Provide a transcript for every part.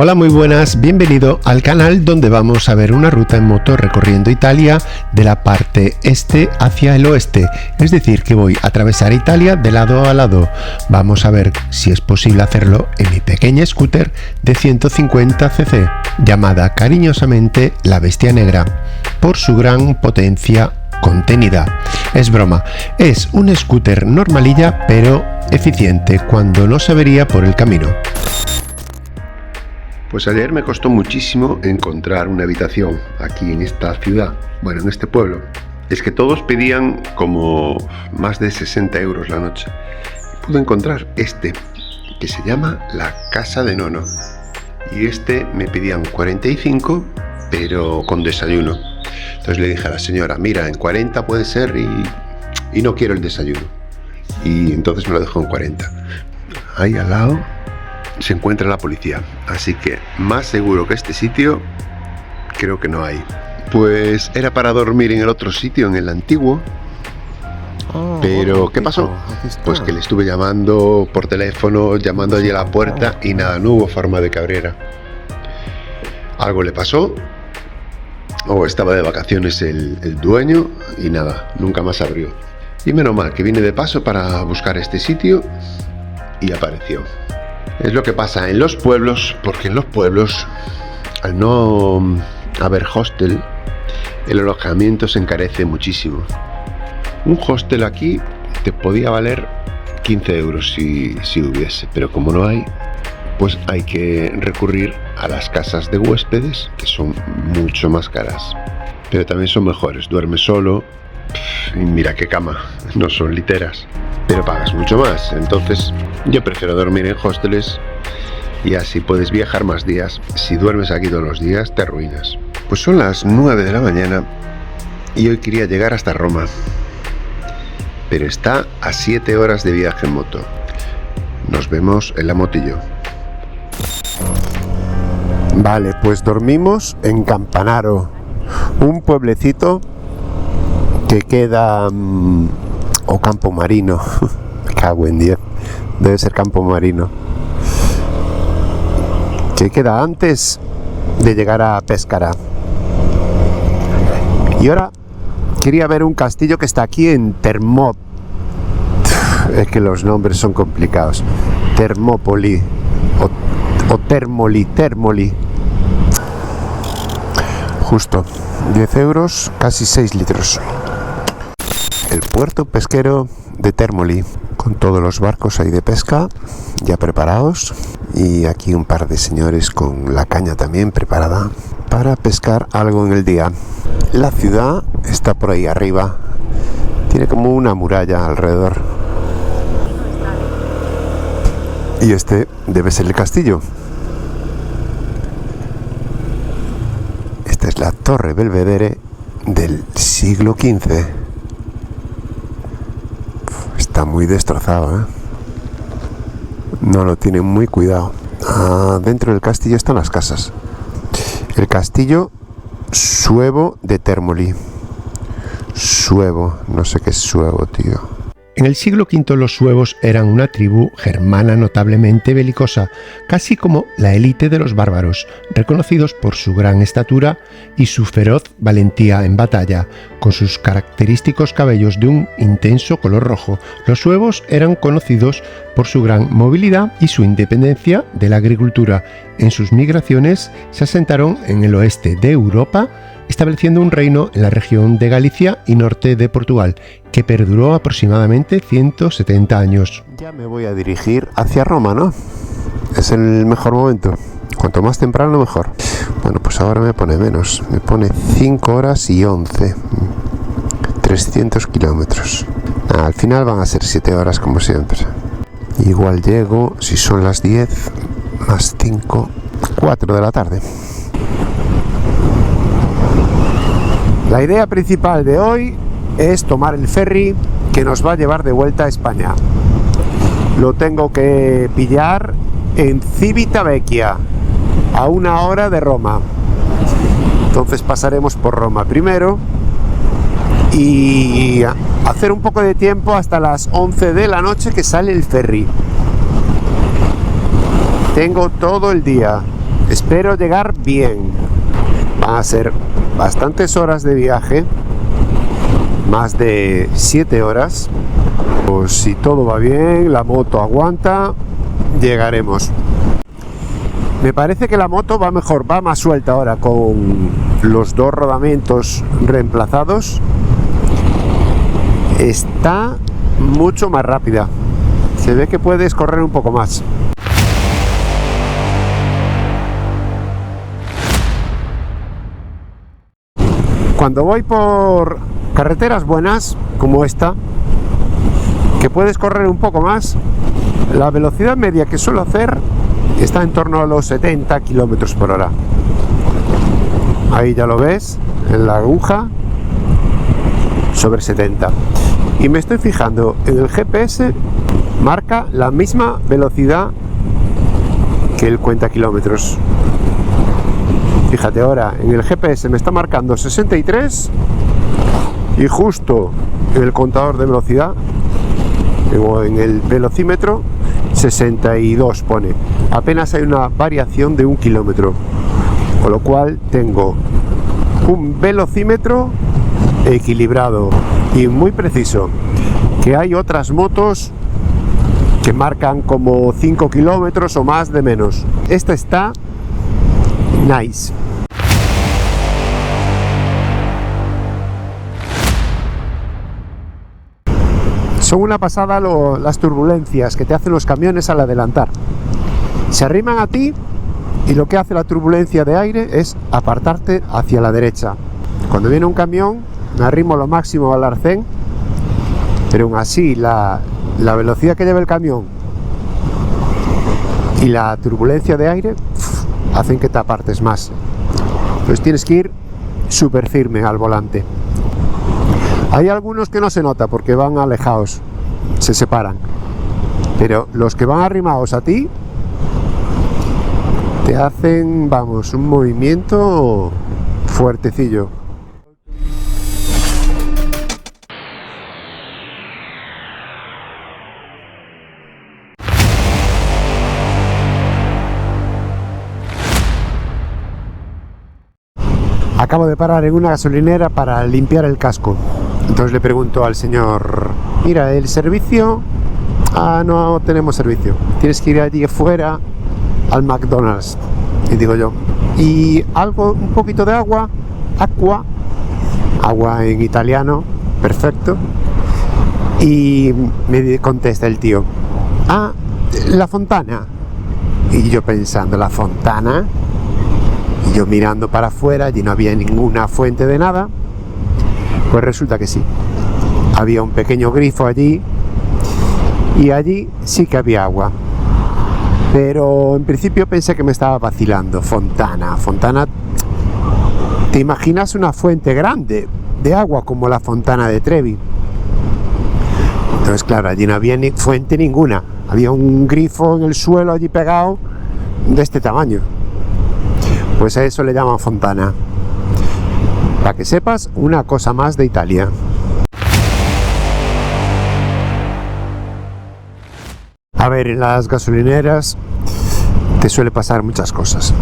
Hola, muy buenas, bienvenido al canal donde vamos a ver una ruta en moto recorriendo Italia de la parte este hacia el oeste, es decir que voy a atravesar Italia de lado a lado. Vamos a ver si es posible hacerlo en mi pequeña scooter de 150 cc, llamada cariñosamente la Bestia Negra, por su gran potencia contenida. Es broma, es un scooter normalilla pero eficiente cuando no se avería por el camino. Pues ayer me costó muchísimo encontrar una habitación aquí en esta ciudad, bueno, en este pueblo. Es que todos pedían como más de 60 euros la noche. Pude encontrar este, que se llama la Casa de Nono. Y este me pedían 45, pero con desayuno. Entonces le dije a la señora, mira, en 40 puede ser y no quiero el desayuno. Y entonces me lo dejó en 40. Ahí al lado se encuentra la policía, así que más seguro que este sitio creo que no hay. Pues era para dormir en el otro sitio, en el antiguo. Pero ¿qué pasó? Pues que le estuve llamando por teléfono, llamando allí a la puerta y nada, no hubo forma de que abriera. Algo le pasó, o estaba de vacaciones el dueño y nada, nunca más abrió. Y menos mal que vine de paso para buscar este sitio y apareció. Es lo que pasa en los pueblos, porque en los pueblos, al no haber hostel, el alojamiento se encarece muchísimo. Un hostel aquí te podía valer 15 euros si hubiese, pero como no hay, pues hay que recurrir a las casas de huéspedes, que son mucho más caras, pero también son mejores. Duermes solo y mira qué cama, no son literas, pero pagas mucho más. Entonces yo prefiero dormir en hosteles y así puedes viajar más días. Si duermes aquí todos los días te arruinas. Pues son las 9 de la mañana y hoy quería llegar hasta Roma, pero está a 7 horas de viaje en moto. Nos vemos en la motillo. Vale, pues dormimos en Campanaro, un pueblecito que queda o Campo Marino. Me cago en 10, debe ser Campo Marino, que queda antes de llegar a Pescara. Y ahora quería ver un castillo que está aquí en Termópoli. Es que los nombres son complicados. Termópoli o Termoli. Justo 10 euros, casi 6 litros. El puerto pesquero de Termoli, con todos los barcos ahí de pesca ya preparados, y aquí un par de señores con la caña también preparada para pescar algo en el día. La ciudad está por ahí arriba, tiene como una muralla alrededor, y este debe ser el castillo. Esta es la Torre Belvedere del siglo XV. Está muy destrozado, ¿eh? No lo tienen muy cuidado. Dentro del castillo están las casas. El castillo Suevo de Termoli. Suevo, no sé qué es Suevo, tío. En el siglo V los suevos eran una tribu germana notablemente belicosa, casi como la élite de los bárbaros, reconocidos por su gran estatura y su feroz valentía en batalla. Con sus característicos cabellos de un intenso color rojo, los suevos eran conocidos por su gran movilidad y su independencia de la agricultura. En sus migraciones se asentaron en el oeste de Europa, estableciendo un reino en la región de Galicia y norte de Portugal, que perduró aproximadamente 170 años. Ya me voy a dirigir hacia Roma, ¿no? Es el mejor momento. Cuanto más temprano, mejor. Bueno, pues ahora me pone menos. Me pone 5 horas y 11. 300 kilómetros. Al final van a ser 7 horas como siempre. Igual llego, si son las 10 más 5, 4 de la tarde. La idea principal de hoy es tomar el ferry que nos va a llevar de vuelta a España. Lo tengo que pillar en Civitavecchia, a 1 hora de Roma. Entonces pasaremos por Roma primero y hacer un poco de tiempo hasta las 11 de la noche que sale el ferry. Tengo todo el día. Espero llegar bien. Van a ser bastantes horas de viaje, más de 7 horas. Pues si todo va bien, la moto aguanta, llegaremos. Me parece que la moto va mejor, va más suelta ahora con los 2 rodamientos reemplazados. Está mucho más rápida. Se ve que puedes correr un poco más. Cuando voy por carreteras buenas, como esta, que puedes correr un poco más, la velocidad media que suelo hacer está en torno a los 70 km por hora. Ahí ya lo ves, en la aguja, sobre 70. Y me estoy fijando, en el GPS marca la misma velocidad que el cuenta kilómetros. Fíjate ahora, en el GPS me está marcando 63 y justo en el contador de velocidad o en el velocímetro 62 pone. Apenas hay una variación de 1 kilómetro, con lo cual tengo un velocímetro equilibrado y muy preciso. Que hay otras motos que marcan como 5 kilómetros o más de menos. Esta está nice. Son una pasada las turbulencias que te hacen los camiones al adelantar. Se arriman a ti y lo que hace la turbulencia de aire es apartarte hacia la derecha. Cuando viene un camión me arrimo lo máximo al arcén, pero aún así la velocidad que lleva el camión y la turbulencia de aire hacen que te apartes más. Entonces tienes que ir súper firme al volante. Hay algunos que no se nota porque van alejados, se separan, pero los que van arrimados a ti te hacen, vamos, un movimiento fuertecillo. Acabo de parar en una gasolinera para limpiar el casco. Entonces le pregunto al señor: mira, ¿el servicio? Ah, no tenemos servicio. Tienes que ir allí afuera al McDonald's. Y digo yo: ¿y algo, un poquito de agua? Agua en italiano, perfecto. Y me contesta el tío: ah, la fontana. Y yo pensando, ¿la fontana? Y yo mirando para afuera, allí no había ninguna fuente de nada. Pues resulta que sí, había un pequeño grifo allí y allí sí que había agua, pero en principio pensé que me estaba vacilando. Fontana, ¿te imaginas una fuente grande de agua como la fontana de Trevi? Entonces claro, allí no había ni fuente ninguna, había un grifo en el suelo allí pegado de este tamaño. Pues a eso le llaman fontana. Para que sepas una cosa más de Italia. A ver, en las gasolineras te suele pasar muchas cosas,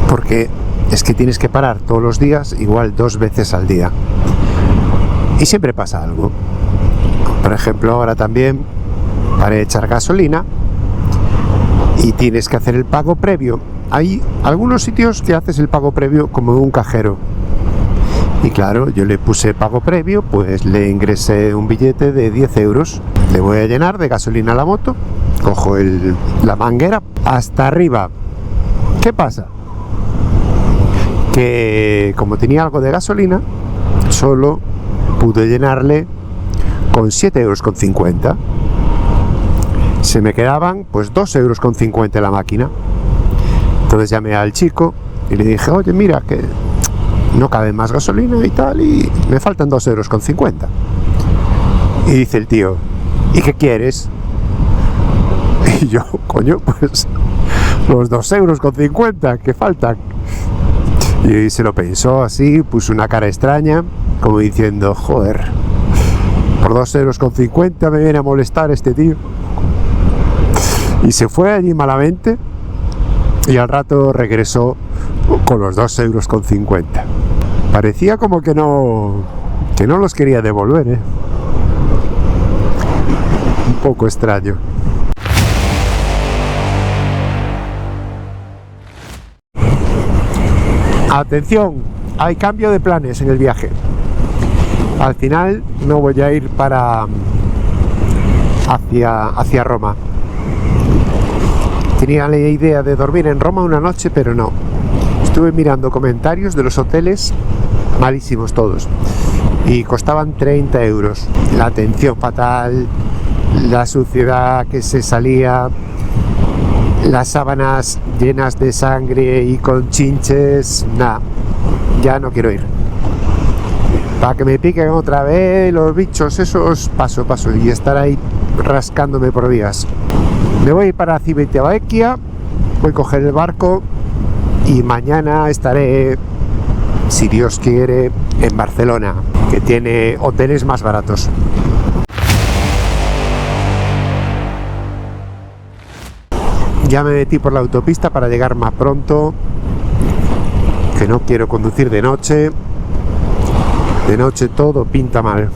porque es que tienes que parar todos los días, igual 2 veces al día, y siempre pasa algo. Por ejemplo, ahora también para echar gasolina y tienes que hacer el pago previo. Hay algunos sitios que haces el pago previo como en un cajero. Y claro, yo le puse pago previo, pues le ingresé un billete de 10 euros. Le voy a llenar de gasolina a la moto, cojo la manguera hasta arriba. ¿Qué pasa? Que como tenía algo de gasolina, solo pude llenarle con 7,50 euros. Se me quedaban pues 2,50 euros en la máquina. Entonces llamé al chico y le dije: oye, mira, que no cabe más gasolina y tal, y me faltan 2,50 euros. Y dice el tío: ¿y qué quieres? Y yo: coño, pues los 2,50 euros que faltan. Y se lo pensó así, puso una cara extraña, como diciendo: joder, por 2,50 euros me viene a molestar este tío. Y se fue allí malamente. y al rato regresó con los 2,50 €. Parecía como que no los quería devolver, ¿eh? Un poco extraño. Atención, hay cambio de planes en el viaje. Al final no voy a ir hacia Roma. Tenía la idea de dormir en Roma una noche, pero no. Estuve mirando comentarios de los hoteles, malísimos todos, y costaban 30 €. La atención fatal, la suciedad que se salía, las sábanas llenas de sangre y con chinches. Nada, ya no quiero ir. Para que me piquen otra vez los bichos esos, paso y estar ahí rascándome por días. Me voy para Civitavecchia, voy a coger el barco y mañana estaré, si Dios quiere, en Barcelona, que tiene hoteles más baratos. Ya me metí por la autopista para llegar más pronto, que no quiero conducir de noche. De noche todo pinta mal.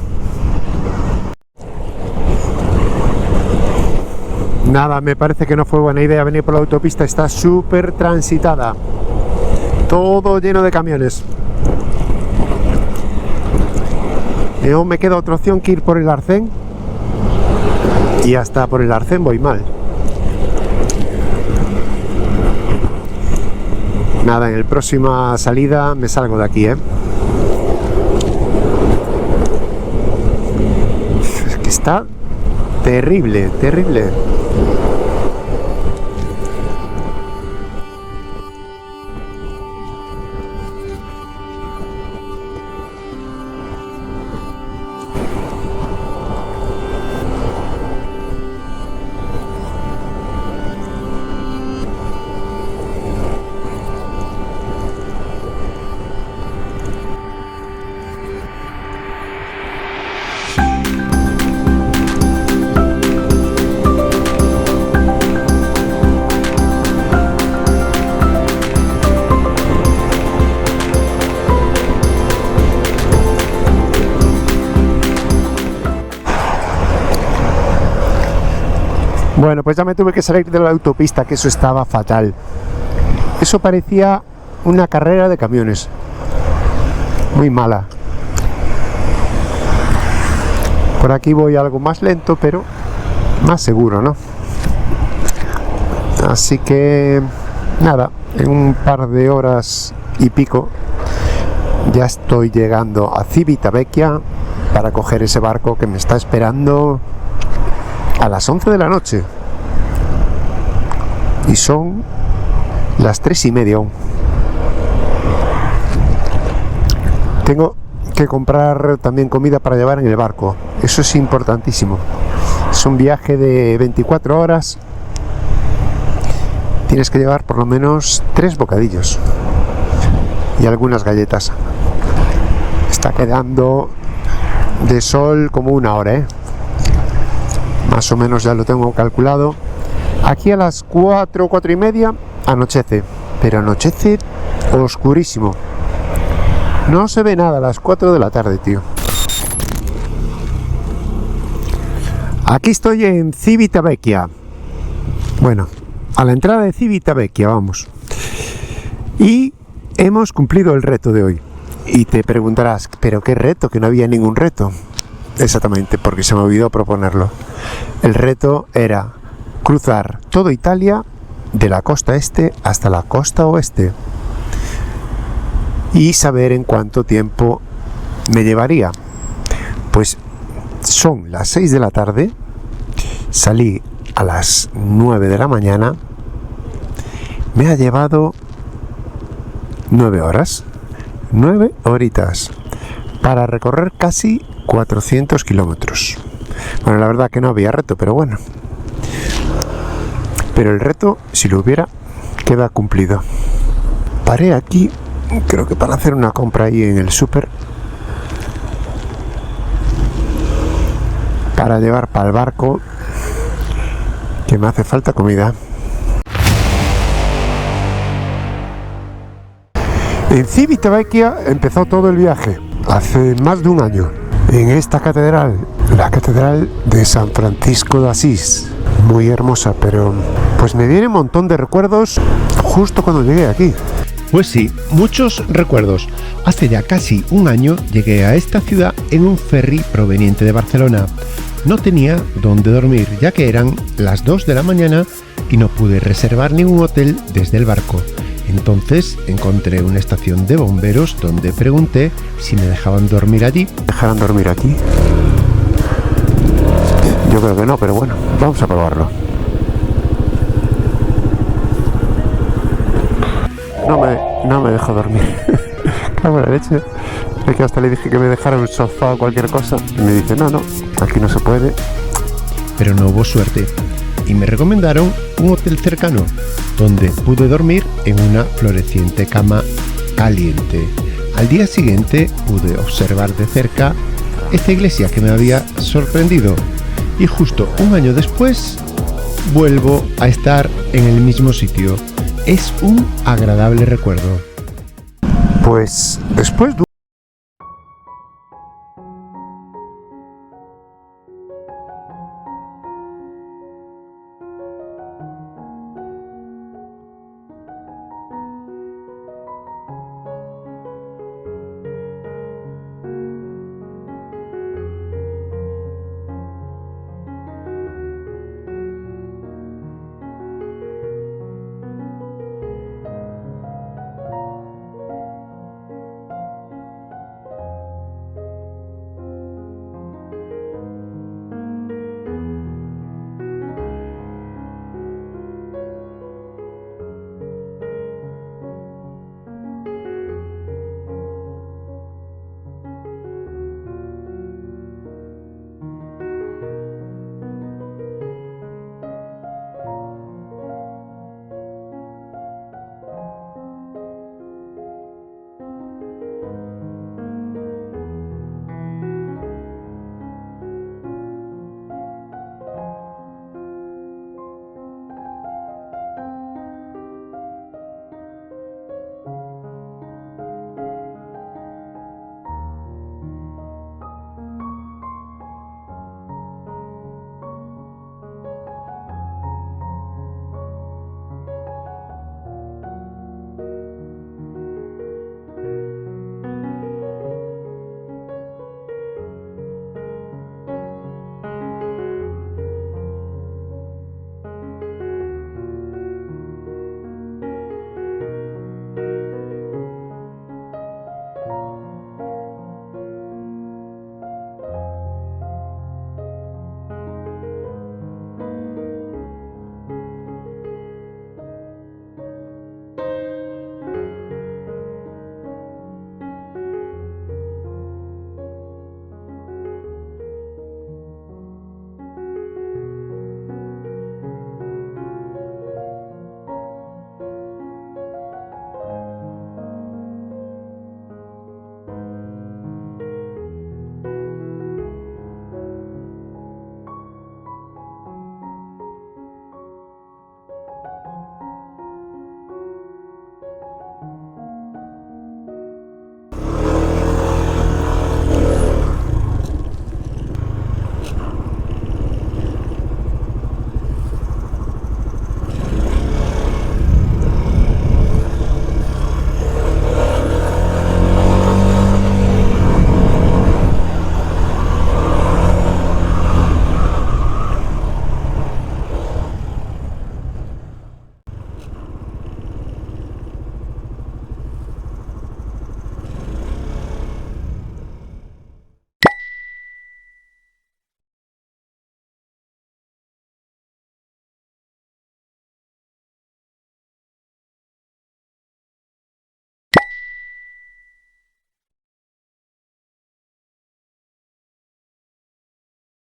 Nada, me parece que no fue buena idea venir por la autopista, está súper transitada. Todo lleno de camiones. Y aún me queda otra opción que ir por el Arcén. Y hasta por el Arcén voy mal. Nada, en la próxima salida me salgo de aquí, ¿eh? Es que está terrible, terrible. Bueno, pues ya me tuve que salir de la autopista, que eso estaba fatal. Eso parecía una carrera de camiones. Muy mala. Por aquí voy algo más lento, pero más seguro, ¿no? Así que nada, en un par de horas y pico ya estoy llegando a Civitavecchia para coger ese barco que me está esperando a las 11 de la noche. Y son las 3:30 aún. Tengo que comprar también comida para llevar en el barco. Eso es importantísimo. Es un viaje de 24 horas. Tienes que llevar por lo menos 3 bocadillos y algunas galletas. Está quedando de sol como 1 hora, ¿eh? Más o menos ya lo tengo calculado. Aquí a las 4:30 anochece, pero anochece oscurísimo. No se ve nada a las 4 de la tarde, tío. Aquí estoy en Civitavecchia. Bueno, a la entrada de Civitavecchia, vamos. Y hemos cumplido el reto de hoy. Y te preguntarás, ¿pero qué reto? Que no había ningún reto. Exactamente, porque se me olvidó proponerlo. El reto era cruzar toda Italia de la costa este hasta la costa oeste y saber en cuánto tiempo me llevaría. Pues son las 6 de la tarde, salí a las 9 de la mañana, me ha llevado 9 horas, 9 horitas para recorrer casi 400 kilómetros. Bueno, la verdad que no había reto, pero bueno. Pero el reto, si lo hubiera, queda cumplido. Paré aquí, creo que para hacer una compra ahí en el súper, para llevar para el barco, que me hace falta comida. En Civitavecchia empezó todo el viaje, hace más de un año, en esta catedral, la catedral de San Francisco de Asís. Muy hermosa, pero pues me viene un montón de recuerdos justo cuando llegué aquí. Pues sí, muchos recuerdos. Hace ya casi un año llegué a esta ciudad en un ferry proveniente de Barcelona. No tenía dónde dormir, ya que eran las 2 de la mañana y no pude reservar ningún hotel desde el barco. Entonces encontré una estación de bomberos donde pregunté si me dejaban dormir allí. ¿Dejarán dormir aquí? Yo creo que no, pero bueno, vamos a probarlo. No me dejó dormir. Cago en la leche. Es que hasta le dije que me dejara un sofá o cualquier cosa. Y me dice, no, aquí no se puede. Pero no hubo suerte y me recomendaron un hotel cercano donde pude dormir en una floreciente cama caliente. Al día siguiente pude observar de cerca esta iglesia que me había sorprendido y justo un año después vuelvo a estar en el mismo sitio. Es un agradable recuerdo. Pues después de